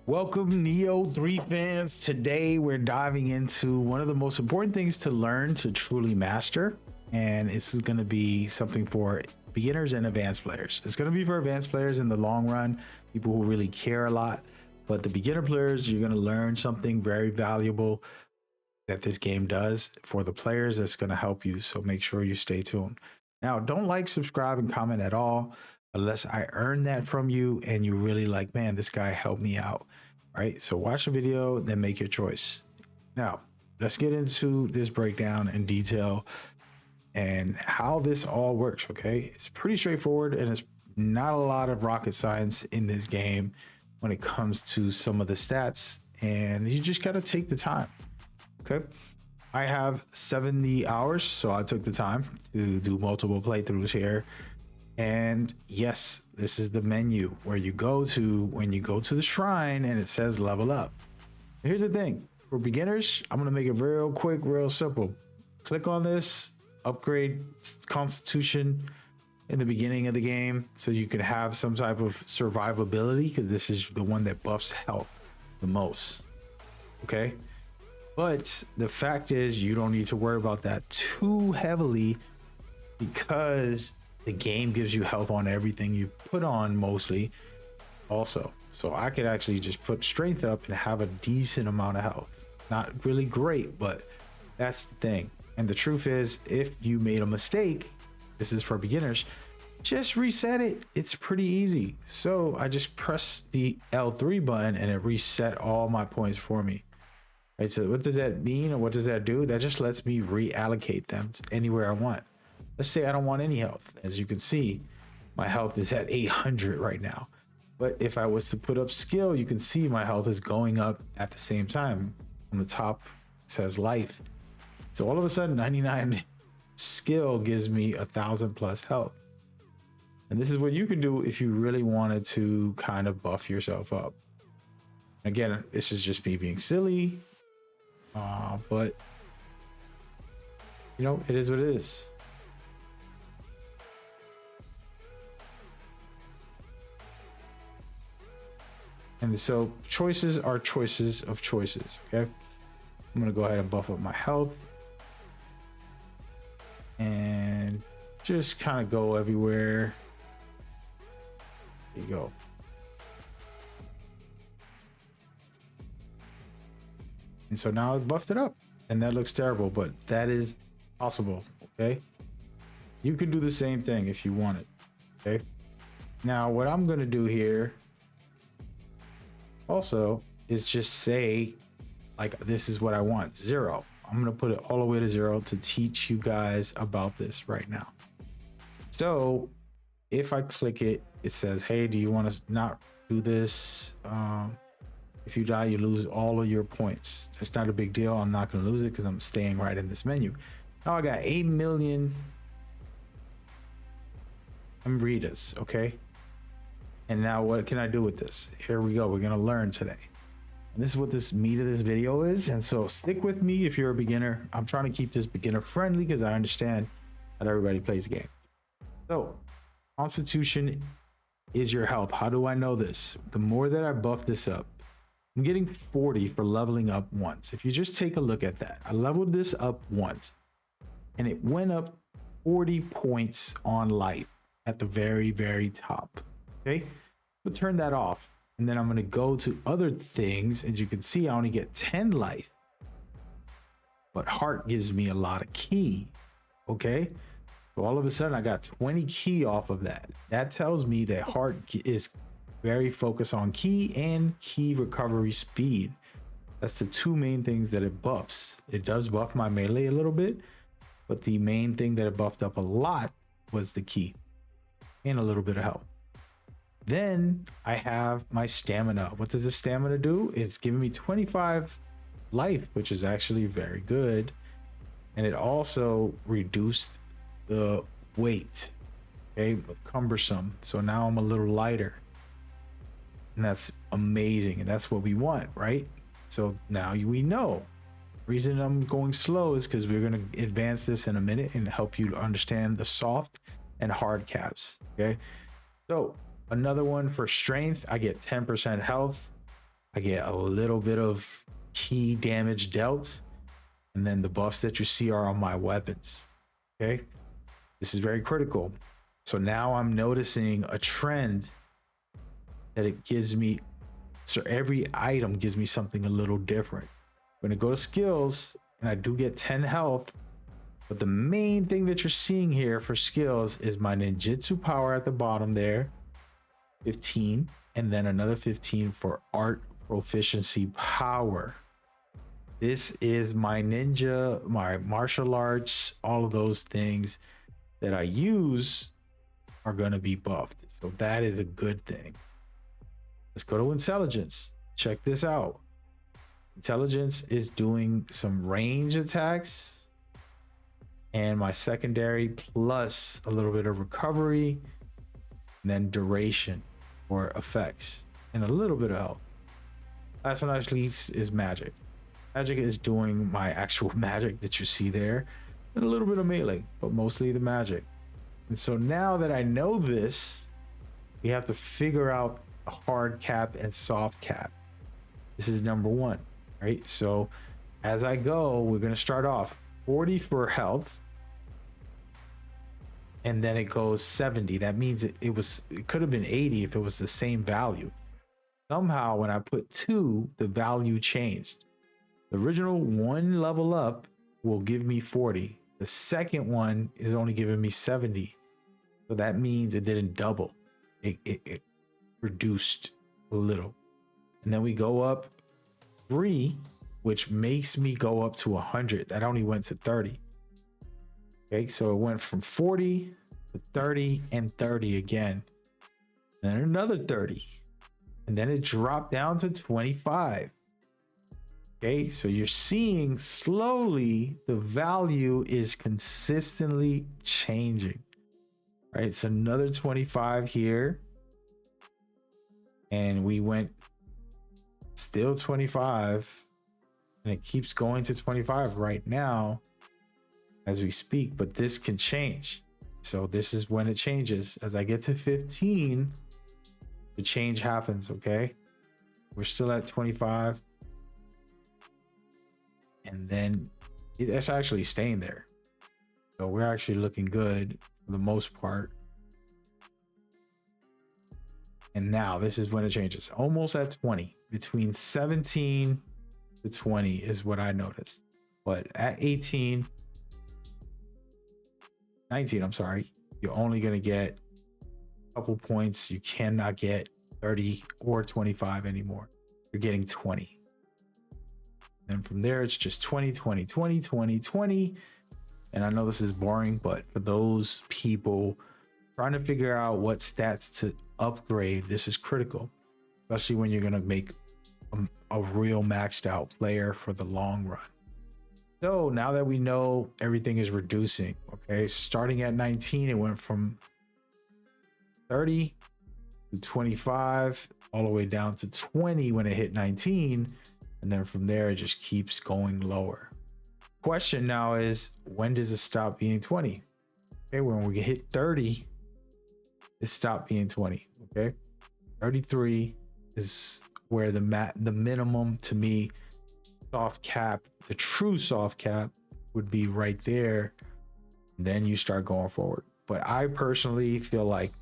Welcome, Nioh 3 fans. Today, we're diving into one of the most important things to learn to truly master. And this is going to be something for beginners and advanced players. It's going to be for advanced players in the long run, people who really care a lot. But the beginner players, you're going to learn something very valuable that this game does for the players that's going to help you. So make sure you stay tuned. Now, don't like, subscribe, and comment at all unless I earn that from you and you really like, man, this guy helped me out. Right? So watch the video, then make your choice. Now, let's get into this breakdown in detail and how this all works, okay? It's pretty straightforward and it's not a lot of rocket science in this game when it comes to some of the stats, and you just got to take the time, okay? I have 70 hours, so I took the time to do multiple playthroughs here. And yes, this is the menu where you go to when you go to the shrine and it says level up. Here's the thing, for beginners, I'm gonna make it real quick, real simple. Click on this, upgrade Constitution in the beginning of the game so you can have some type of survivability, because this is the one that buffs health the most, okay? But the fact is you don't need to worry about that too heavily because the game gives you health on everything you put on mostly also. So I could actually just put strength up and have a decent amount of health. Not really great, but that's the thing. And the truth is, if you made a mistake, this is for beginners, just reset it. It's pretty easy. So I just press the L3 button and it reset all my points for me. Right, so what does that mean, or what does that do? That just lets me reallocate them anywhere I want. Let's say I don't want any health. As you can see, my health is at 800 right now. But if I was to put up skill, you can see my health is going up at the same time. On the top, it says life. So all of a sudden, 99 skill gives me 1,000 plus health. And this is what you can do if you really wanted to kind of buff yourself up. Again, this is just me being silly. But, you know, it is what it is. And so choices are choices of choices, okay? I'm gonna go ahead and buff up my health and just kind of go everywhere. There you go. And so now I've buffed it up, and that looks terrible, but that is possible, okay? You can do the same thing if you want it, okay? Now, what I'm gonna do here also is just say, like, this is what I want, 0. I'm gonna put it all the way to 0 to teach you guys about this right now. So if I click it, it says, hey, do you want to not do this? If you die, you lose all of your points. It's not a big deal. I'm not gonna lose it because I'm staying right in this menu. Now I got 8 million Amritas, okay? And now what can I do with this? Here we go. We're gonna learn today. And this is what this meat of this video is. And so stick with me if you're a beginner. I'm trying to keep this beginner friendly because I understand that everybody plays the game. So Constitution is your health. How do I know this? The more that I buff this up, I'm getting 40 for leveling up once. If you just take a look at that, I leveled this up once and it went up 40 points on life at the very, very top. Okay, we'll turn that off. And then I'm going to go to other things. As you can see, I only get 10 life, but heart gives me a lot of ki. Okay, so all of a sudden I got 20 ki off of that. That tells me that heart is very focused on ki and ki recovery speed. That's the two main things that it buffs. It does buff my melee a little bit, but the main thing that it buffed up a lot was the ki and a little bit of health. Then I have my stamina. What does the stamina do? It's giving me 25 life, which is actually very good. And it also reduced the weight, okay, cumbersome. So now I'm a little lighter. And that's amazing. And that's what we want, right? So now we know. The reason I'm going slow is because we're going to advance this in a minute and help you to understand the soft and hard caps, okay? So another one for strength, I get 10% health. I get a little bit of key damage dealt, and then the buffs that you see are on my weapons. Okay, this is very critical. So now I'm noticing a trend that it gives me. So every item gives me something a little different. I'm gonna go to skills, and I do get 10 health. But the main thing that you're seeing here for skills is my ninjutsu power at the bottom there, 15, and then another 15 for art proficiency power. This is my ninja, my martial arts, all of those things that I use are going to be buffed. So that is a good thing. Let's go to intelligence. Check this out. Intelligence is doing some range attacks, and my secondary plus a little bit of recovery, and then duration or effects, and a little bit of health. Last one actually is magic. Magic is doing my actual magic that you see there, and a little bit of melee, but mostly the magic. And so now that I know this, we have to figure out a hard cap and soft cap. This is number one, right? So as I go, we're going to start off 40 for health, and then it goes 70. That means it could have been 80 if it was the same value. Somehow when I put 2, the value changed. The original 1 level up will give me 40. The second one is only giving me 70. So that means it didn't double. It reduced a little. And then we go up 3, which makes me go up to 100. That only went to 30. Okay, so it went from 40 to 30 and 30 again. Then another 30. And then it dropped down to 25. Okay, so you're seeing slowly the value is consistently changing. Right, it's another 25 here. And we went still 25. And it keeps going to 25 right now as we speak, but this can change. So this is when it changes. As I get to 15, the change happens, okay? We're still at 25. And then it's actually staying there. So we're actually looking good for the most part. And now this is when it changes. Almost at 20. Between 17 to 20 is what I noticed. But at 19, I'm sorry, you're only going to get a couple points. You cannot get 30 or 25 anymore. You're getting 20. And from there, it's just 20, 20, 20, 20, 20. And I know this is boring, but for those people trying to figure out what stats to upgrade, this is critical, especially when you're going to make a real maxed out player for the long run. So now that we know everything is reducing, okay, starting at 19, it went from 30 to 25, all the way down to 20 when it hit 19. And then from there, it just keeps going lower. Question now is, when does it stop being 20? Okay, when we hit 30, it stopped being 20. Okay, 33 is where the minimum to me soft cap, the true soft cap would be right there. And then you start going forward. But I personally feel like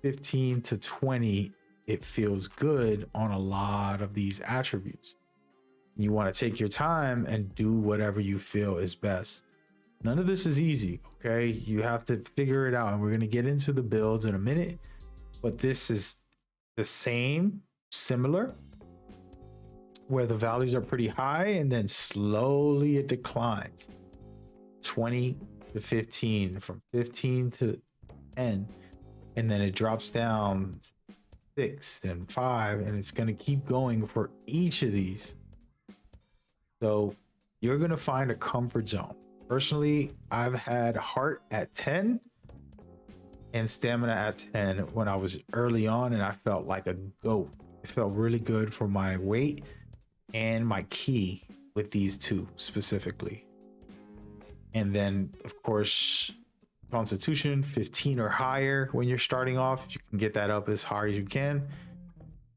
15 to 20, it feels good on a lot of these attributes. You want to take your time and do whatever you feel is best. None of this is easy, okay? You have to figure it out, and we're going to get into the builds in a minute, but this is the same, similar, where the values are pretty high and then slowly it declines. 20 to 15, from 15 to 10, and then it drops down 6 and 5, and it's going to keep going for each of these. So you're going to find a comfort zone. Personally, I've had heart at 10 and stamina at 10 when I was early on, and I felt like a goat. It felt really good for my weight and my ki with these two specifically. And then, of course, Constitution 15 or higher when you're starting off. You can get that up as high as you can.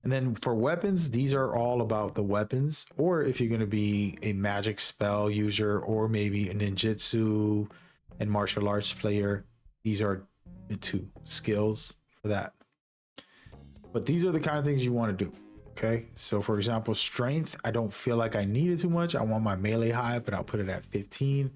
And then for weapons, these are all about the weapons, or if you're going to be a magic spell user or maybe a ninjutsu and martial arts player, these are the two skills for that. But these are the kind of things you want to do. Okay, so for example, strength, I don't feel like I need it too much. I want my melee high, but I'll put it at 15.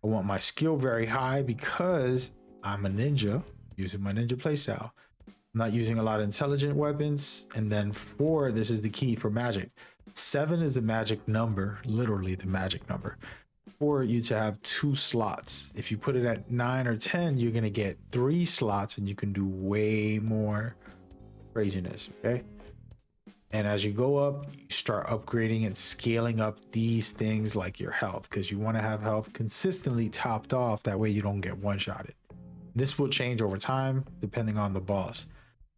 I want my skill very high because I'm a ninja using my ninja playstyle. I'm not using a lot of intelligent weapons. And then 4, this is the key for magic. 7 is a magic number, literally the magic number, for you to have 2 slots. If you put it at 9 or 10, you're going to get 3 slots and you can do way more craziness. Okay. And as you go up, you start upgrading and scaling up these things like your health, because you want to have health consistently topped off. That way you don't get one-shotted. This will change over time depending on the boss.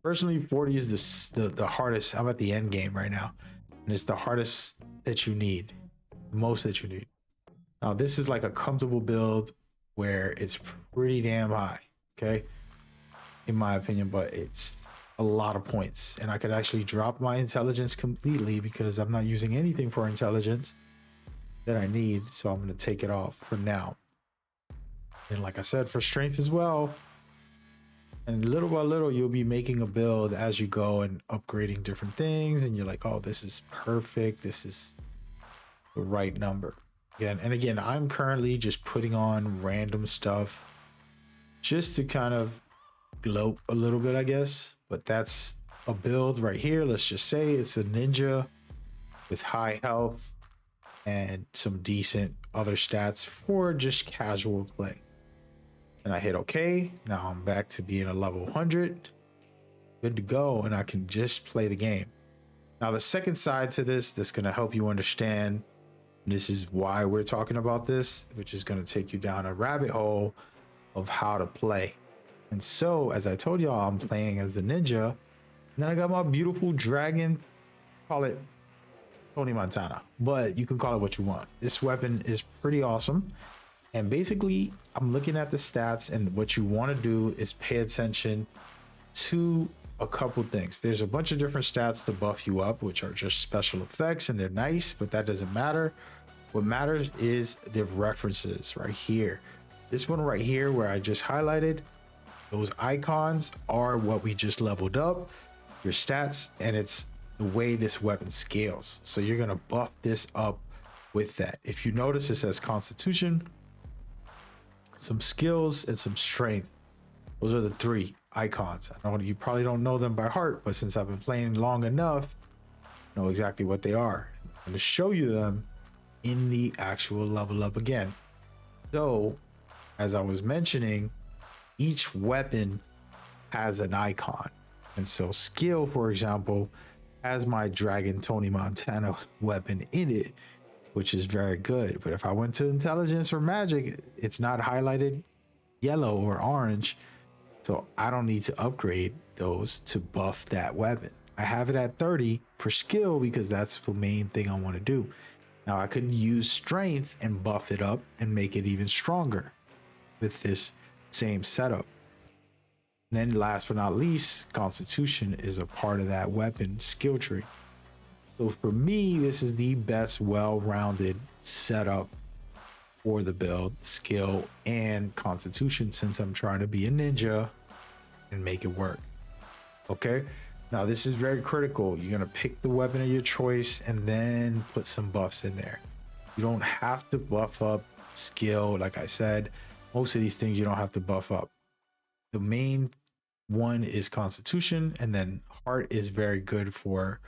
Personally, 40 is the hardest. I'm at the end game right now, and it's the hardest that you need, the most that you need. Now, this is like a comfortable build where it's pretty damn high, okay, in my opinion, but it's a lot of points, and I could actually drop my intelligence completely because I'm not using anything for intelligence that I need, so I'm going to take it off for now. And like I said, for strength as well, and little by little you'll be making a build as you go and upgrading different things, and you're like, oh, this is perfect, this is the right number. Again, I'm currently just putting on random stuff just to kind of gloat a little bit, I guess. But that's a build right here. Let's just say it's a ninja with high health and some decent other stats for just casual play. And I hit OK. Now I'm back to being a level 100. Good to go. And I can just play the game. Now, the second side to this that's going to help you understand, this is why we're talking about this, which is going to take you down a rabbit hole of how to play. And so, as I told y'all, I'm playing as the ninja. And then I got my beautiful dragon. Call it Tony Montana, but you can call it what you want. This weapon is pretty awesome. And basically, I'm looking at the stats, and what you want to do is pay attention to a couple things. There's a bunch of different stats to buff you up, which are just special effects, and they're nice, but that doesn't matter. What matters is the references right here. This one right here, where I just highlighted, those icons are what we just leveled up, your stats, and it's the way this weapon scales. So you're going to buff this up with that. If you notice, it says Constitution, some skills, and some strength. Those are the 3 icons. I know you probably don't know them by heart, but since I've been playing long enough, I know exactly what they are. I'm going to show you them in the actual level up again. So, as I was mentioning, each weapon has an icon. And so skill, for example, has my Dragon Tony Montana weapon in it, which is very good. But if I went to intelligence or magic, it's not highlighted yellow or orange. So I don't need to upgrade those to buff that weapon. I have it at 30 for skill because that's the main thing I want to do. Now I could use strength and buff it up and make it even stronger with this same setup. And then last but not least, Constitution is a part of that weapon skill tree. So for me, this is the best well-rounded setup for the build, skill and Constitution, since I'm trying to be a ninja and make it work. Okay, now this is very critical. You're gonna pick the weapon of your choice and then put some buffs in there. You don't have to buff up skill. Like I said, most of these things you don't have to buff up. The main one is Constitution, and then Heart is very good for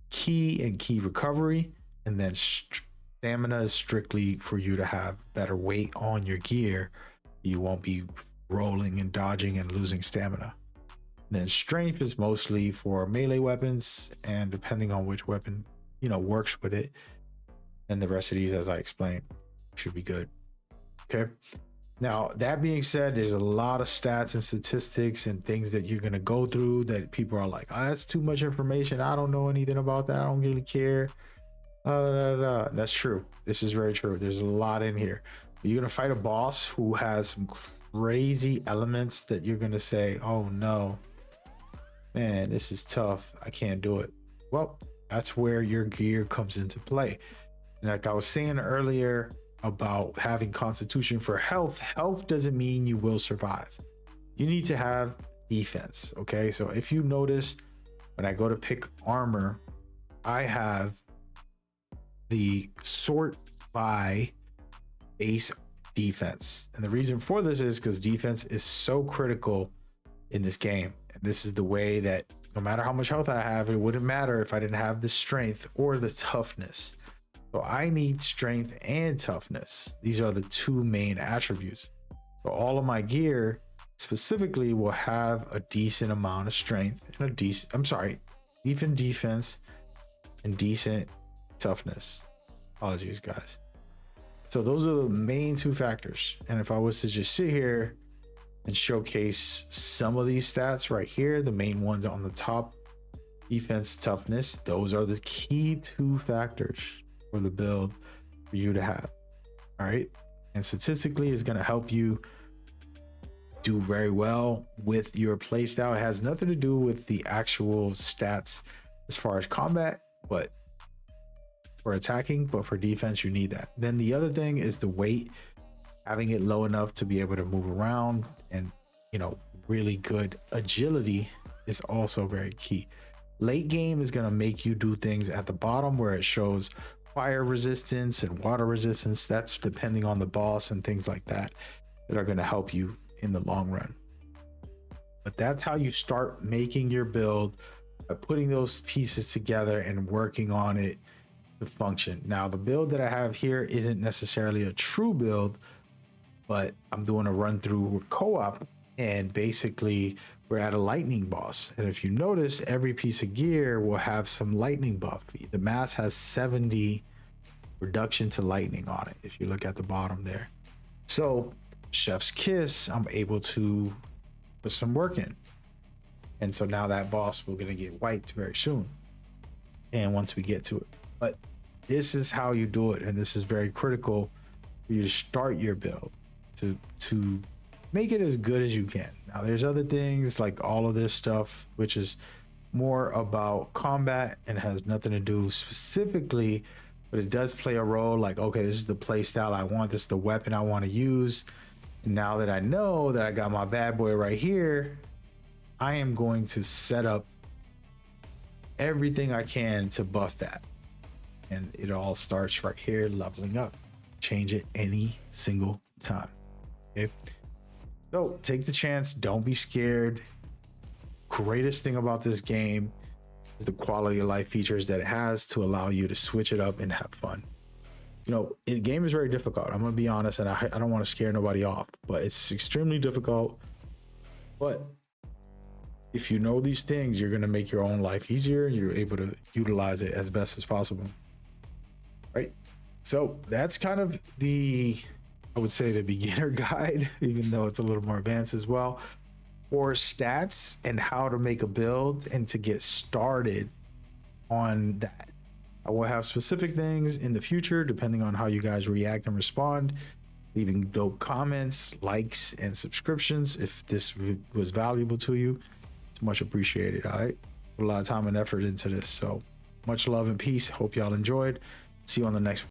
key and key recovery, and then Stamina is strictly for you to have better weight on your gear. You won't be rolling and dodging and losing stamina. And then Strength is mostly for melee weapons, and depending on which weapon works with it. And the rest of these, as I explained, should be good. Okay. Now, that being said, there's a lot of stats and statistics and things that you're going to go through that people are like, that's too much information. I don't know anything about that. I don't really care. That's true. This is very true. There's a lot in here. You're going to fight a boss who has some crazy elements that you're going to say, oh no, man, this is tough. I can't do it. Well, that's where your gear comes into play. And like I was saying earlier about having constitution for health, health doesn't mean you will survive. You need to have defense. Okay. So if you notice, when I go to pick armor, I have the sort by base defense. And the reason for this is because defense is so critical in this game. And this is the way that no matter how much health I have, it wouldn't matter if I didn't have the strength or the toughness. So I need strength and toughness. These are the two main attributes. So all of my gear specifically will have a decent amount of strength and even defense and decent toughness. Apologies, guys. So those are the main two factors. And if I was to just sit here and showcase some of these stats right here, the main ones on the top, defense, toughness, those are the key two factors for the build for you to have. All right. And statistically, it's going to help you do very well with your playstyle. It has nothing to do with the actual stats as far as combat, but for attacking, but for defense, you need that. Then the other thing is the weight, having it low enough to be able to move around, and really good agility is also very key. Late game is going to make you do things at the bottom where it shows fire resistance and water resistance. That's depending on the boss and things like that are going to help you in the long run. But that's how you start making your build, by putting those pieces together and working on it to function. Now, the build that I have here isn't necessarily a true build, but I'm doing a run through co-op, and basically we're at a lightning boss. And if you notice, every piece of gear will have some lightning buff. The mask has 70 reduction to lightning on it, if you look at the bottom there. So Chef's Kiss, I'm able to put some work in. And so now that boss, we're going to get wiped very soon. And once we get to it, but this is how you do it. And this is very critical for you to start your build to make it as good as you can. Now there's other things like all of this stuff, which is more about combat and has nothing to do specifically, but it does play a role. Like, okay, this is the play style I want. This is the weapon I want to use. And now that I know that I got my bad boy right here, I am going to set up everything I can to buff that. And it all starts right here, leveling up. Change it any single time. Okay. So take the chance. Don't be scared. Greatest thing about this game is the quality of life features that it has to allow you to switch it up and have fun. The game is very difficult. I'm going to be honest, and I don't want to scare nobody off, but it's extremely difficult. But if you know these things, you're going to make your own life easier. You're able to utilize it as best as possible. Right. So that's kind of I would say the beginner guide, even though it's a little more advanced as well, for stats and how to make a build and to get started on that. I will have specific things in the future, depending on how you guys react and respond, leaving dope comments, likes, and subscriptions. If this was valuable to you, it's much appreciated. All right. Put a lot of time and effort into this. So much love and peace. Hope y'all enjoyed. See you on the next one.